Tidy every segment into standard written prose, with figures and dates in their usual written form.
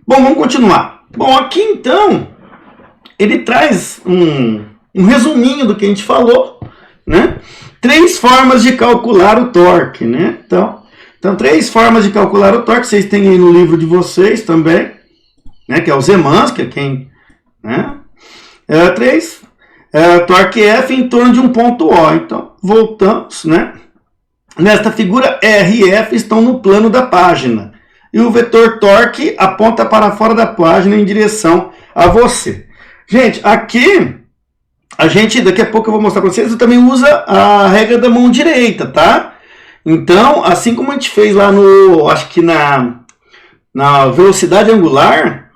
Bom, vamos continuar. Bom, aqui então, ele traz um resuminho do que a gente falou, né? 3 formas de calcular o torque, né? Então 3 formas de calcular o torque, vocês têm aí no livro de vocês também, né? Que é o Zemans, que é quem, né? 3, torque F em torno de um ponto O. Então, voltamos, né? Nesta figura, R e F estão no plano da página. E o vetor torque aponta para fora da página em direção a você. Gente, aqui, daqui a pouco eu vou mostrar para vocês, eu também usa a regra da mão direita, tá? Então, assim como a gente fez lá acho que na velocidade angular,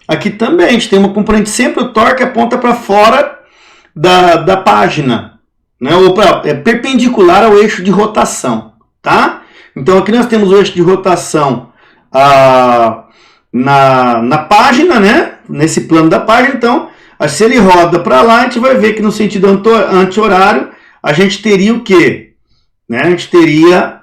aqui também a gente tem uma componente, sempre o torque aponta para fora da página, né? Ou é perpendicular ao eixo de rotação, tá? Então aqui nós temos o eixo de rotação na página, né? Nesse plano da página. Então, se ele roda para lá, a gente vai ver que no sentido anti-horário a gente teria o quê? Né? A gente teria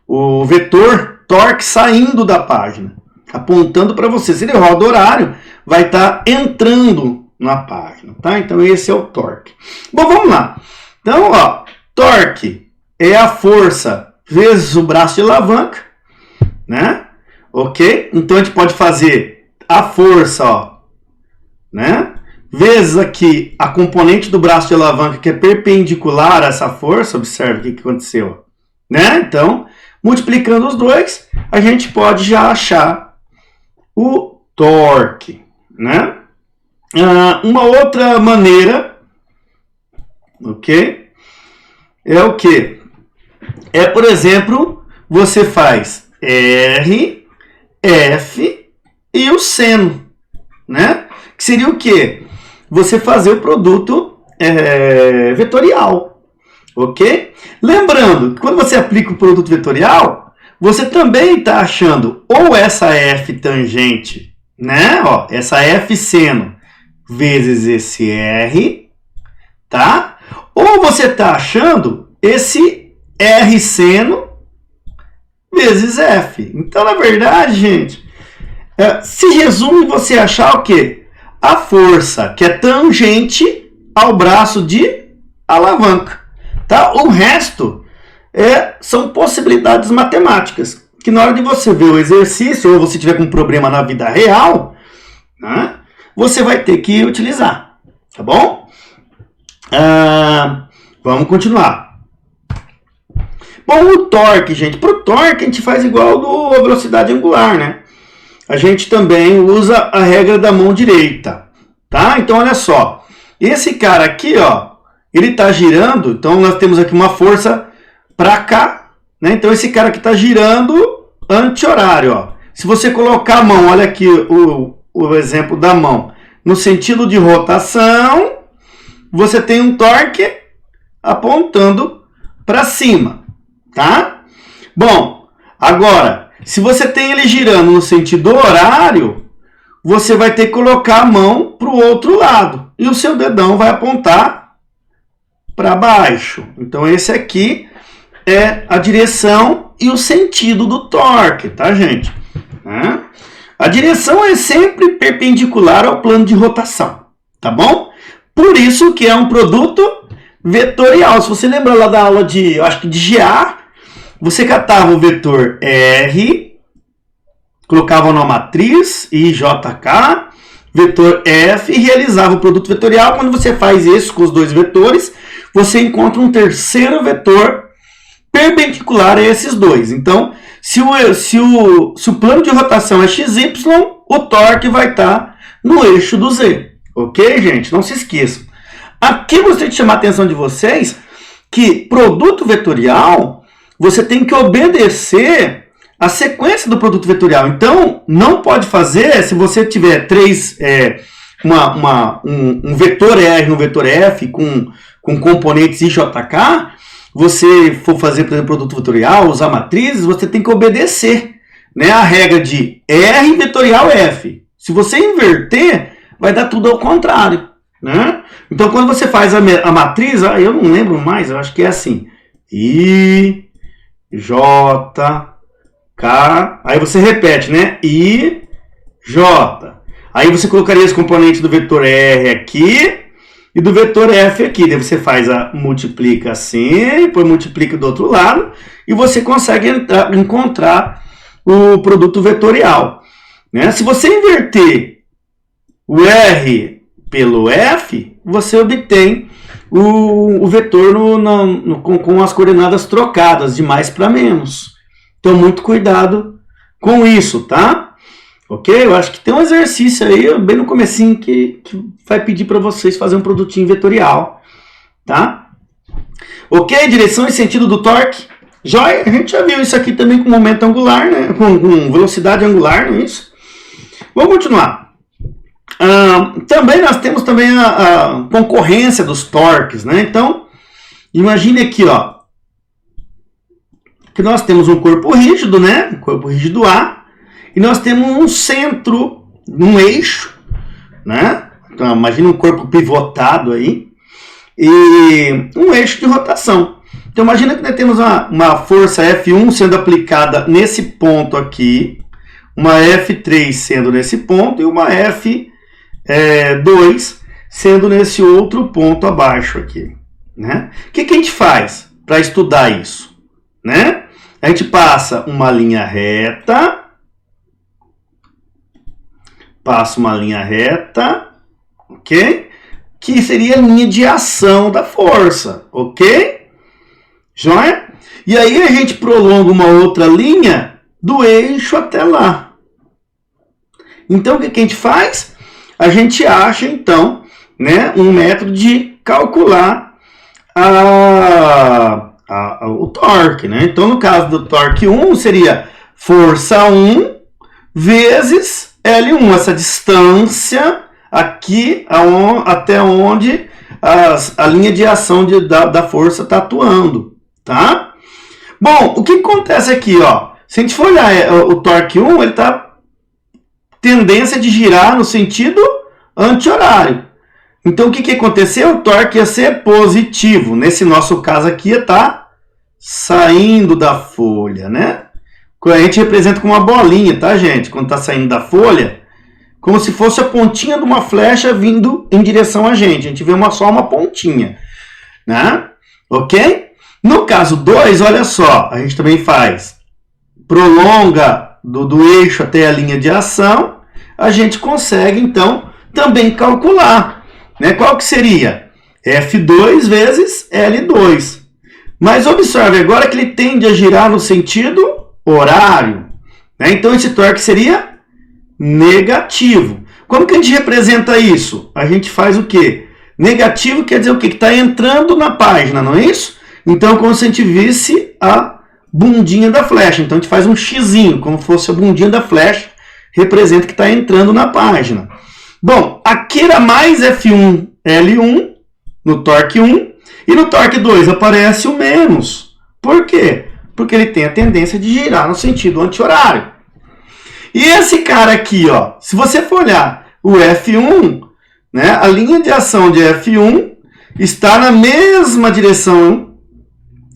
o vetor torque saindo da página, apontando para você. Se ele roda horário, vai estar entrando na página, tá? Então esse é o torque. Bom, vamos lá. Então, ó, torque é a força vezes o braço de alavanca, né? Ok? Então a gente pode fazer a força, ó, né? Vezes aqui a componente do braço de alavanca que é perpendicular a essa força. Observe o que aconteceu, né? Então, multiplicando os dois, a gente pode já achar o torque, né? Uma outra maneira, ok? É o que? É, por exemplo, você faz R, F e o seno, né? Que seria o quê? Você fazer o produto vetorial, ok? Lembrando que quando você aplica o produto vetorial, você também está achando ou essa F tangente, né? Ó, essa F seno vezes esse R, tá? Ou você está achando esse R seno vezes F. Então, na verdade, gente, se resume você achar o quê? A força que é tangente ao braço de alavanca, tá? O resto são possibilidades matemáticas, que na hora de você ver o exercício, ou você tiver com um problema na vida real, né, você vai ter que utilizar, tá bom? Vamos continuar. Bom, o torque, gente, para o torque a gente faz igual do velocidade angular, né? A gente também usa a regra da mão direita, tá? Então, olha só. Esse cara aqui, ó, ele tá girando. Então, nós temos aqui uma força para cá, né? Então, esse cara aqui tá girando anti-horário, ó. Se você colocar a mão, olha aqui o exemplo da mão, no sentido de rotação, você tem um torque apontando para cima, tá? Bom, agora, se você tem ele girando no sentido horário, você vai ter que colocar a mão para o outro lado. E o seu dedão vai apontar para baixo. Então, esse aqui é a direção e o sentido do torque, tá, gente? A direção é sempre perpendicular ao plano de rotação, tá bom? Por isso que é um produto vetorial. Se você lembra lá da aula eu acho que de GA, você catava o vetor R, colocava na matriz IJK, vetor F e realizava o produto vetorial. Quando você faz isso com os dois vetores, você encontra um terceiro vetor perpendicular a esses dois. Então, se o plano de rotação é XY, o torque vai estar no eixo do Z. Ok, gente? Não se esqueçam. Aqui eu gostaria de chamar a atenção de vocês que produto vetorial, você tem que obedecer a sequência do produto vetorial. Então, não pode fazer, se você tiver um vetor R e um vetor F com componentes IJK, você for fazer, por exemplo, produto vetorial, usar matrizes, você tem que obedecer, né, a regra de R vetorial F. Se você inverter, vai dar tudo ao contrário, né? Então, quando você faz a matriz, eu não lembro mais, eu acho que é assim, I, J, K, aí você repete, né? I, J. Aí você colocaria os componentes do vetor R aqui e do vetor F aqui. Daí você faz a multiplica assim, depois multiplica do outro lado e você consegue encontrar o produto vetorial. Né? Se você inverter o R pelo F, você obtém o vetor com as coordenadas trocadas, de mais para menos. Então, muito cuidado com isso, tá? Ok? Eu acho que tem um exercício aí, bem no comecinho, que vai pedir para vocês fazer um produtinho vetorial, tá? Ok? Direção e sentido do torque. Joia? A gente já viu isso aqui também com momento angular, né? Com velocidade angular, não é isso? Vamos continuar. Também nós temos também a concorrência dos torques, né? Então, imagine aqui, ó, que nós temos um corpo rígido, né? Um corpo rígido A, e nós temos um centro, um eixo, né? Então, imagine um corpo pivotado aí, e um eixo de rotação. Então, imagina que nós temos uma força F1 sendo aplicada nesse ponto aqui, uma F3 sendo nesse ponto e uma F2 sendo nesse outro ponto abaixo aqui, né? O que a gente faz para estudar isso, né? A gente passa uma linha reta, ok? Que seria a linha de ação da força, ok? Joia? E aí a gente prolonga uma outra linha do eixo até lá. Então, o que a gente faz? A gente acha, então, né, um método de calcular o torque, né? Então, no caso do torque 1, seria força 1 vezes L1, essa distância aqui até onde a linha de ação da força está atuando, tá? Bom, o que acontece aqui, ó? Se a gente for olhar o torque 1, ele está tendência de girar no sentido anti-horário. Então, o que aconteceu? O torque ia ser positivo. Nesse nosso caso aqui, ia estar saindo da folha, né? A gente representa com uma bolinha, tá, gente? Quando está saindo da folha, como se fosse a pontinha de uma flecha vindo em direção a gente. A gente vê só uma pontinha, né? Ok? No caso 2, olha só, a gente também faz prolonga do eixo até a linha de ação, a gente consegue, então, também calcular, né? Qual que seria? F2 vezes L2. Mas observe agora que ele tende a girar no sentido horário, né? Então, esse torque seria negativo. Como que a gente representa isso? A gente faz o quê? Negativo quer dizer o quê? Que está entrando na página, não é isso? Então, como se a gente visse a bundinha da flecha. Então, a gente faz um xizinho, como fosse a bundinha da flecha, representa que está entrando na página. Bom, aqui era mais F1, L1, no torque 1, e no torque 2 aparece o menos. Por quê? Porque ele tem a tendência de girar no sentido anti-horário. E esse cara aqui, ó, se você for olhar o F1, né, a linha de ação de F1 está na mesma direção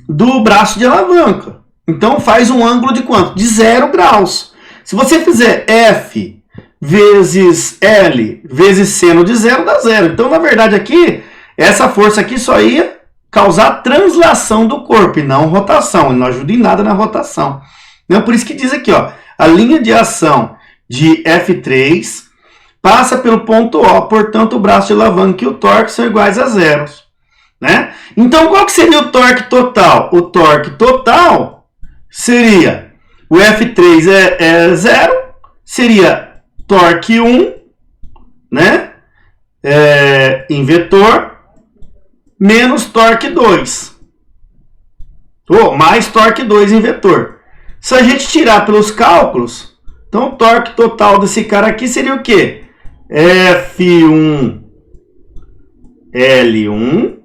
do braço de alavanca. Então, faz um ângulo de quanto? De 0 graus. Se você fizer F vezes L vezes seno de 0, dá 0. Então, na verdade, aqui, essa força aqui só ia causar translação do corpo e não rotação. Ele não ajuda em nada na rotação. Então, por isso que diz aqui, ó, a linha de ação de F3 passa pelo ponto O, portanto, o braço de alavanca e o torque são iguais a zeros, né? Então, qual que seria o torque total? O torque total seria, o F3 é 0, seria torque 1, né? Em vetor, menos torque 2. Ou mais torque 2 em vetor. Se a gente tirar pelos cálculos, então o torque total desse cara aqui seria o quê? F1 L1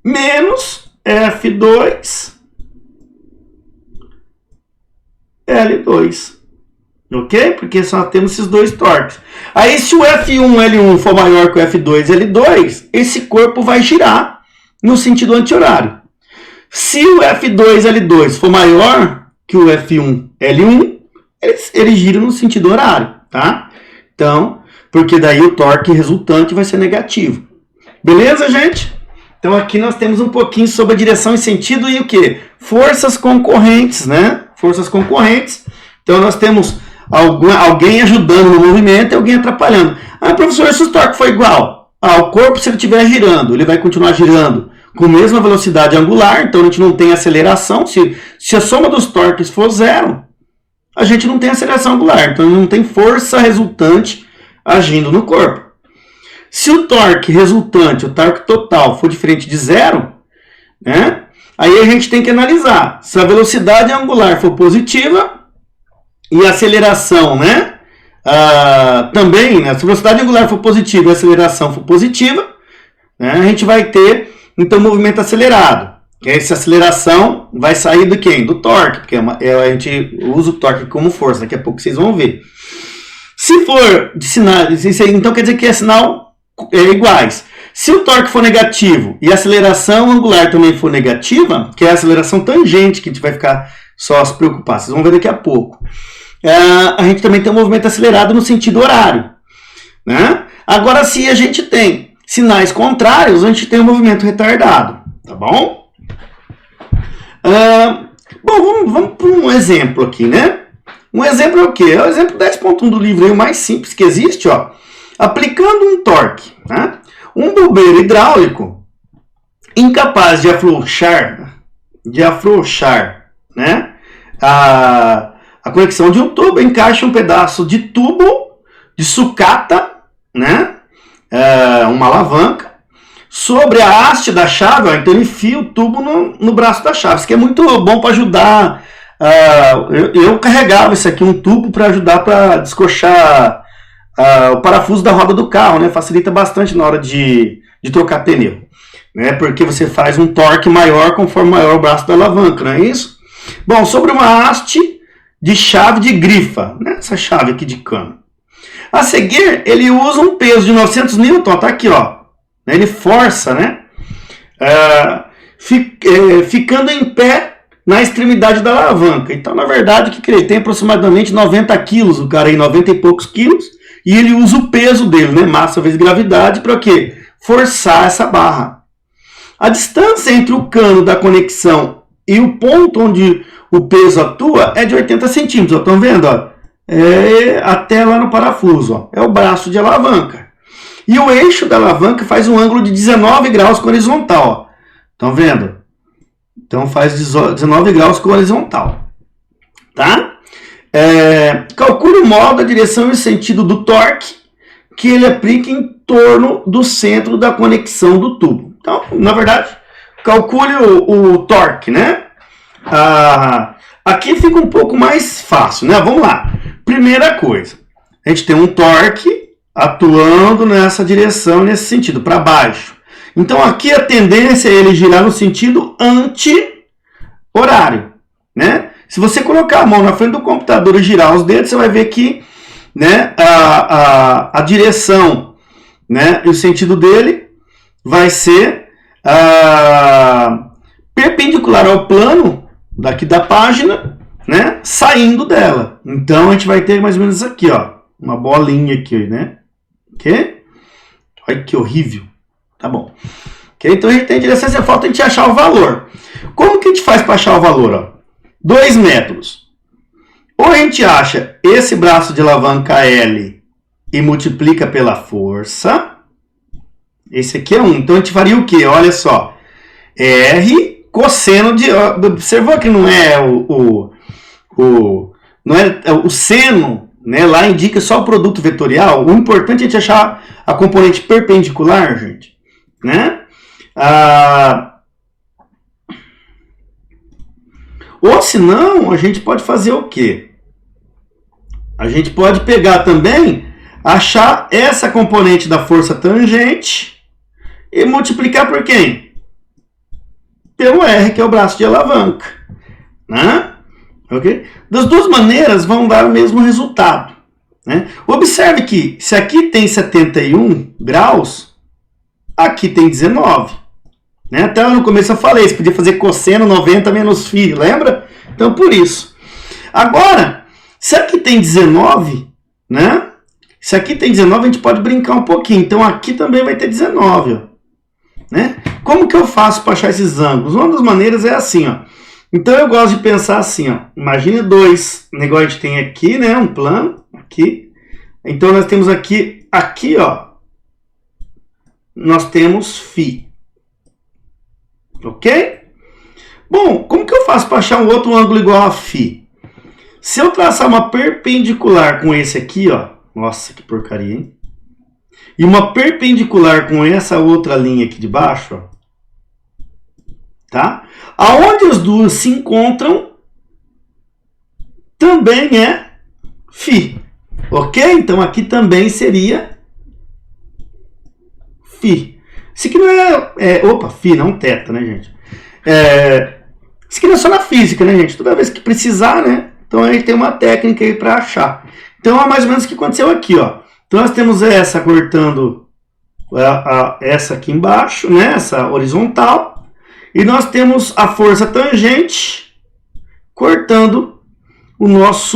menos F2 L2. Ok? Porque só temos esses dois torques. Aí se o F1 L1 for maior que o F2 L2, esse corpo vai girar no sentido anti-horário. Se o F2 L2 for maior que o F1, L1, ele gira no sentido horário, tá? Então, porque daí o torque resultante vai ser negativo. Beleza, gente? Então aqui nós temos um pouquinho sobre a direção e sentido e o quê? Forças concorrentes, né? Forças concorrentes. Então nós temos alguém ajudando no movimento e alguém atrapalhando. Ah, professor, se o torque for igual, o corpo, se ele estiver girando, ele vai continuar girando com a mesma velocidade angular, então a gente não tem aceleração. Se a soma dos torques for zero, a gente não tem aceleração angular, então não tem força resultante agindo no corpo. Se o torque resultante, o torque total, for diferente de zero, né, aí a gente tem que analisar. Se a velocidade angular for positiva e a aceleração, né, também, né, se a velocidade angular for positiva e a aceleração for positiva, né, a gente vai ter, então, movimento acelerado. Essa aceleração vai sair do quem? Do torque, porque a gente usa o torque como força, daqui a pouco vocês vão ver. Se for de sinal, então quer dizer que é sinal iguais. Se o torque for negativo e a aceleração angular também for negativa, que é a aceleração tangente, que a gente vai ficar só se preocupar, vocês vão ver daqui a pouco. A gente também tem um movimento acelerado no sentido horário, né? Agora, se a gente tem sinais contrários, a gente tem um movimento retardado, tá bom? Bom, vamos para um exemplo aqui, né? Um exemplo é o quê? É o exemplo 10.1 do livro, aí, o mais simples que existe, ó. Aplicando um torque, né? Um bombeiro hidráulico incapaz de afrouxar, né? A conexão de um tubo, encaixa um pedaço de tubo de sucata, né? Uma alavanca sobre a haste da chave, ó, então ele enfia o tubo no braço da chave. Isso aqui é muito bom para ajudar. Eu carregava isso aqui, um tubo, para ajudar para descochar o parafuso da roda do carro, né? Facilita bastante na hora de trocar pneu, né? Porque você faz um torque maior conforme maior o braço da alavanca, não é isso? Bom, sobre uma haste de chave de grifa, né? Essa chave aqui de cano. A seguir, ele usa um peso de 900 N, tá aqui, ó. Ele força, né? Ficando em pé na extremidade da alavanca. Então, na verdade, o que ele tem aproximadamente 90 quilos, o cara aí 90 e poucos quilos, e ele usa o peso dele, né? Massa vezes gravidade, para o quê? Forçar essa barra. A distância entre o cano da conexão e o ponto onde o peso atua é de 80 centímetros. Estão vendo? Ó? Até lá no parafuso. Ó. É o braço de alavanca. E o eixo da alavanca faz um ângulo de 19 graus com horizontal. Estão vendo? Então faz 19 graus com horizontal. Tá? Calcule o modo, a direção e o sentido do torque que ele aplica em torno do centro da conexão do tubo. Então, na verdade, calcule o torque, né? Aqui fica um pouco mais fácil, né? Vamos lá. Primeira coisa, a gente tem um torque atuando nessa direção, nesse sentido, para baixo. Então, aqui a tendência é ele girar no sentido anti-horário, né? Se você colocar a mão na frente do computador e girar os dedos, você vai ver que, né, a direção, né, e o sentido dele vai ser perpendicular ao plano daqui da página, né, saindo dela. Então, a gente vai ter mais ou menos aqui, ó, uma bolinha aqui, né? Ok? Olha que horrível. Tá bom. Okay? Então, a gente tem direção, e falta a gente achar o valor. Como que a gente faz para achar o valor? Ó? 2 métodos. Ou a gente acha esse braço de alavanca L e multiplica pela força. Esse aqui é 1. Então, a gente faria o quê? Olha só. R cosseno de... Observou que não é não é o seno, né? Lá indica só o produto vetorial. O importante é a gente achar a componente perpendicular, gente. Né? Ou senão, a gente pode fazer o quê? A gente pode pegar também, achar essa componente da força tangente e multiplicar por quem? Pelo R, que é o braço de alavanca. Né? Okay? Das duas maneiras vão dar o mesmo resultado. Né? Observe que se aqui tem 71 graus, aqui tem 19. Né? Até lá no começo eu falei, você podia fazer cosseno 90 menos φ, lembra? Então, por isso. Agora, se aqui tem 19, né? Se aqui tem 19, a gente pode brincar um pouquinho. Então aqui também vai ter 19, ó, né? Como que eu faço para achar esses ângulos? Uma das maneiras é assim, ó. Então eu gosto de pensar assim, ó. Imagine dois negócios que a gente tem aqui, né? Um plano aqui. Então nós temos aqui, ó. Nós temos φ. Ok? Bom, como que eu faço para achar um outro ângulo igual a φ? Se eu traçar uma perpendicular com esse aqui, ó. Nossa, que porcaria, hein? E uma perpendicular com essa outra linha aqui de baixo, ó. Tá? Aonde as duas se encontram também é φ. Ok? Então aqui também seria φ. Isso aqui não opa, φ, não θ, né, gente? Isso aqui não é só na física, né, gente? Toda vez que precisar, né? Então a gente tem uma técnica aí para achar. Então é mais ou menos o que aconteceu aqui, ó. Então nós temos essa cortando essa aqui embaixo, né? Essa horizontal. E nós temos a força tangente cortando o nosso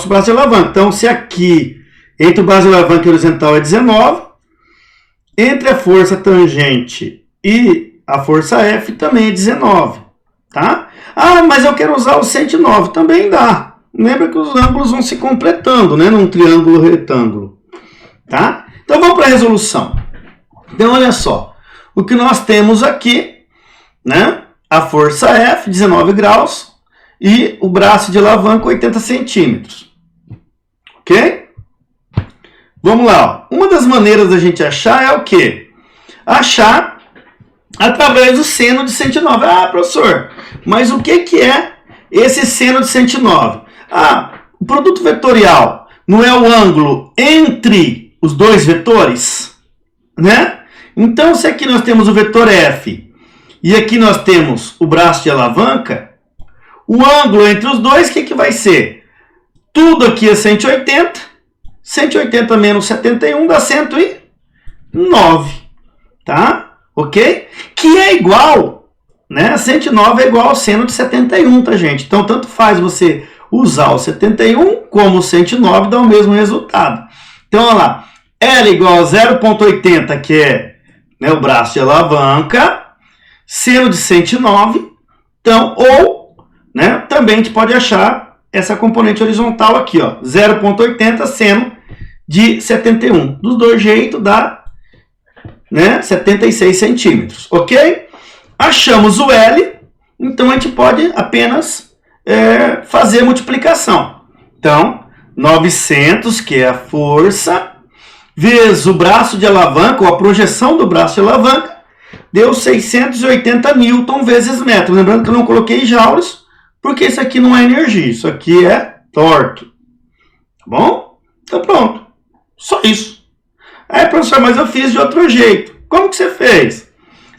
braço de alavanca. Então se aqui entre o braço de alavanca e o horizontal é 19, entre a força tangente e a força F também é 19, tá? Ah, mas eu quero usar o 109, também dá. Lembra que os ângulos vão se completando, né, num triângulo retângulo, tá? Então vamos para a resolução. Então olha só, o que nós temos aqui, né? A força F, 19 graus, e o braço de alavanca, 80 centímetros. Ok? Vamos lá. Ó. Uma das maneiras da gente achar é o quê? Achar através do seno de 109. Ah, professor, mas o que é esse seno de 109? Ah, o produto vetorial não é o ângulo entre os dois vetores, né? Então, se aqui nós temos o vetor F e aqui nós temos o braço de alavanca, o ângulo entre os dois, o que vai ser? Tudo aqui é 180, 180 menos 71 dá 109, tá? Ok? Que é igual, né? 109 é igual ao seno de 71, tá, gente? Então, tanto faz você usar o 71 como o 109, dá o mesmo resultado. Então, olha lá. L igual a 0,80, que é, né, o braço de alavanca, seno de 109. Então, ou, né, também a gente pode achar essa componente horizontal aqui, ó, 0,80 seno de 71. Dos dois jeitos dá, né, 76 centímetros, ok? Achamos o L, então a gente pode apenas fazer a multiplicação. Então, 900, que é a força, vezes o braço de alavanca, ou a projeção do braço de alavanca, deu 680 newton vezes metro. Lembrando que eu não coloquei joules, porque isso aqui não é energia, isso aqui é torque. Tá bom? Então pronto. Só isso. Aí, professor, mas eu fiz de outro jeito. Como que você fez?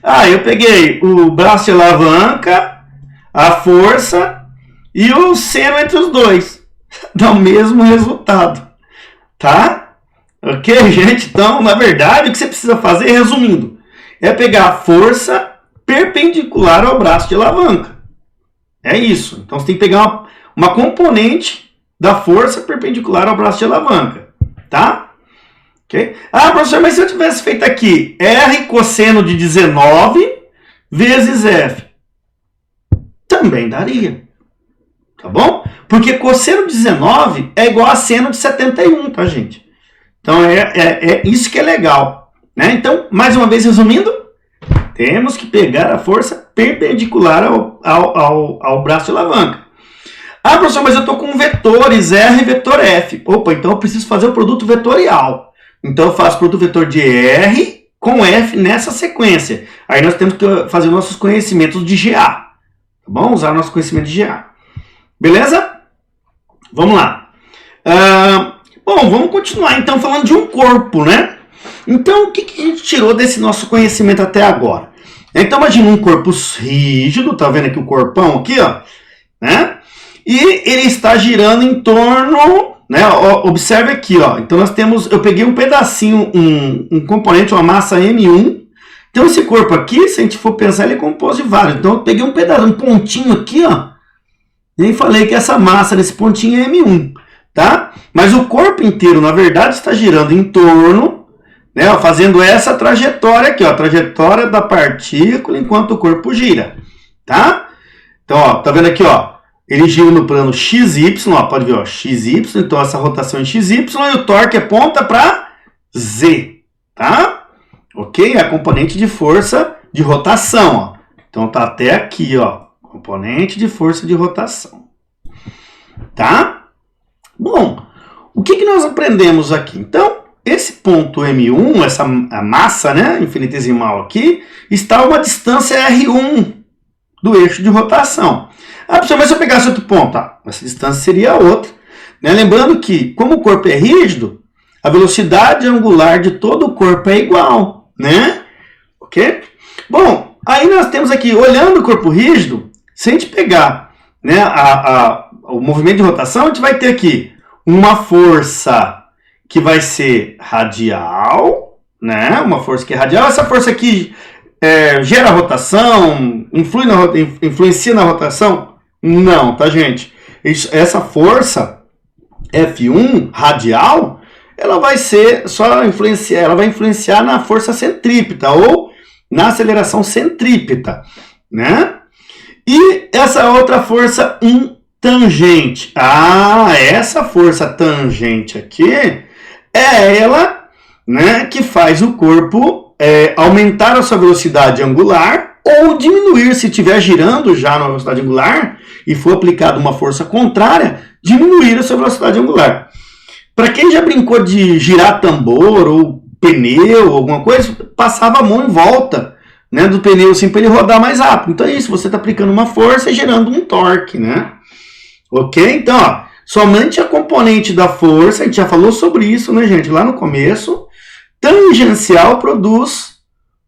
Ah, eu peguei o braço de alavanca, a força e o seno entre os dois. Dá o mesmo resultado. Tá? Ok, gente? Então, na verdade, o que você precisa fazer, resumindo, é pegar a força perpendicular ao braço de alavanca. É isso. Então, você tem que pegar uma componente da força perpendicular ao braço de alavanca. Tá? Ok? Ah, professor, mas se eu tivesse feito aqui R cosseno de 19 vezes F, também daria. Tá bom? Porque cosseno de 19 é igual a seno de 71, tá, gente? Então, é isso que é legal. Né? Então, mais uma vez, resumindo, temos que pegar a força perpendicular ao braço de alavanca. Ah, professor, mas eu estou com vetores R e vetor F. Opa, então eu preciso fazer o produto vetorial. Então, eu faço o produto vetor de R com F nessa sequência. Aí nós temos que fazer nossos conhecimentos de GA. Tá bom? Usar nosso conhecimento de GA. Beleza? Vamos lá. Bom, vamos continuar então falando de um corpo, né? Então, o que a gente tirou desse nosso conhecimento até agora? Então, imagina um corpo rígido, tá vendo aqui o corpão aqui, ó, né? E ele está girando em torno, né? Observe aqui, ó. Então, nós temos, eu peguei um pedacinho, um componente, uma massa M1. Então, esse corpo aqui, se a gente for pensar, ele é composto de vários. Então, eu peguei um pedaço, um pontinho aqui, ó, Nem falei que essa massa nesse pontinho é M1, tá? Mas o corpo inteiro, na verdade, está girando em torno, né, ó, fazendo essa trajetória aqui, ó, a trajetória da partícula enquanto o corpo gira, tá? Então, ó, tá vendo aqui, ó, ele gira no plano XY, ó, pode ver, ó, XY, então essa rotação em XY e o torque aponta para Z, tá? Ok? É a componente de força de rotação, ó. Então tá até aqui, ó. Componente de força de rotação. Tá? Bom, o que nós aprendemos aqui? Então, esse ponto M1, essa massa, né, infinitesimal aqui, está a uma distância R1 do eixo de rotação. Ah, professor, mas se eu pegasse outro ponto? Ah, essa distância seria outra. Né? Lembrando que, como o corpo é rígido, a velocidade angular de todo o corpo é igual, né? Ok? Bom, aí nós temos aqui, olhando o corpo rígido, se a gente pegar, né, o movimento de rotação, a gente vai ter aqui uma força que vai ser radial, né? Uma força que é radial. Essa força aqui gera rotação, influencia na rotação? Não, tá, gente? Essa força F1 radial, ela vai ser só influenciar, ela vai influenciar na força centrípeta ou na aceleração centrípeta, né? E essa outra força tangente. Ah, essa força tangente aqui é ela, né, que faz o corpo aumentar a sua velocidade angular ou diminuir, se estiver girando já na velocidade angular e for aplicada uma força contrária, diminuir a sua velocidade angular. Para quem já brincou de girar tambor ou pneu, alguma coisa, passava a mão em volta, né, do pneu assim, para ele rodar mais rápido. Então é isso, você está aplicando uma força e gerando um torque, né? Ok? Então, ó, somente a componente da força, a gente já falou sobre isso, né, gente, lá no começo, tangencial produz,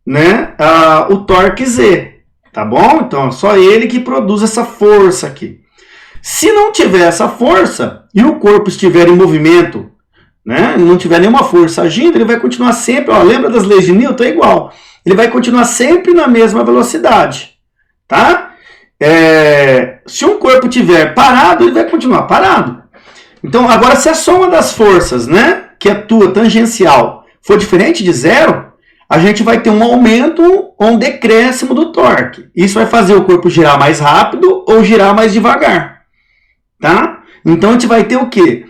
né, o torque Z, tá bom? Então, é só ele que produz essa força aqui. Se não tiver essa força e o corpo estiver em movimento, né, não tiver nenhuma força agindo, ele vai continuar sempre, ó, lembra das leis de Newton? É igual. Ele vai continuar sempre na mesma velocidade, tá? Se um corpo estiver parado, ele vai continuar parado. Então, agora, se a soma das forças, né, que atua tangencial, for diferente de zero, a gente vai ter um aumento ou um decréscimo do torque. Isso vai fazer o corpo girar mais rápido ou girar mais devagar, tá? Então, a gente vai ter o quê?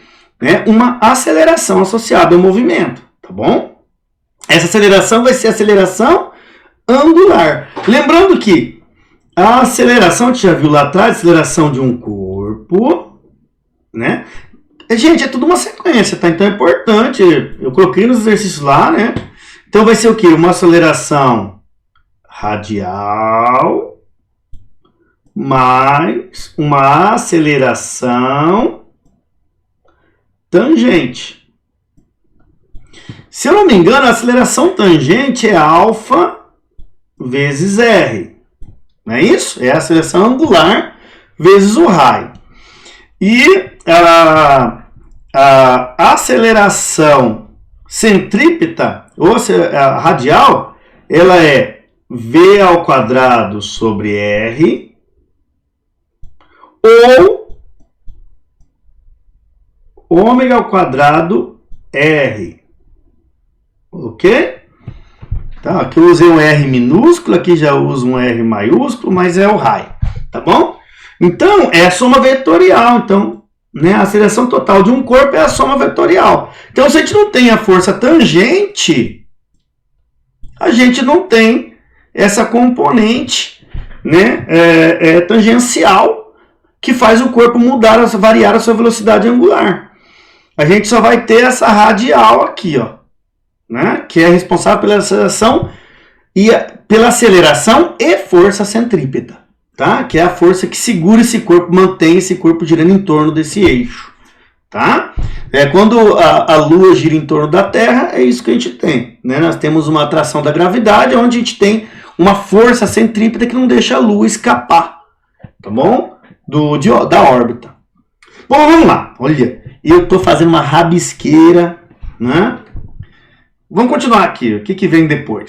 Uma aceleração associada ao movimento, tá bom? Essa aceleração vai ser a aceleração angular. Lembrando que a aceleração, a gente já viu lá atrás, a aceleração de um corpo, né? Gente, é tudo uma sequência, tá? Então é importante, eu coloquei nos exercícios lá, né? Então vai ser o quê? Uma aceleração radial mais uma aceleração tangente. Se eu não me engano, a aceleração tangente é alfa vezes R. Não é isso? É a aceleração angular vezes o raio. E a aceleração centrípeta, ou a radial, ela é V ao quadrado sobre R ou ômega ao quadrado R. Ok? Tá, aqui eu usei um R minúsculo, aqui já uso um R maiúsculo, mas é o raio, tá bom? Então, é a soma vetorial. Então, né, a aceleração total de um corpo é a soma vetorial. Então, se a gente não tem a força tangente, a gente não tem essa componente, né, tangencial que faz o corpo variar a sua velocidade angular. A gente só vai ter essa radial aqui, ó, né, que é responsável pela aceleração e força centrípeta, tá? Que é a força que segura esse corpo, mantém esse corpo girando em torno desse eixo, tá? Quando a Lua gira em torno da Terra, é isso que a gente tem, né? Nós temos uma atração da gravidade, onde a gente tem uma força centrípeta que não deixa a Lua escapar, tá bom? Da órbita. Bom, vamos lá. Olha, eu estou fazendo uma rabisqueira, né? Vamos continuar aqui. O que vem depois?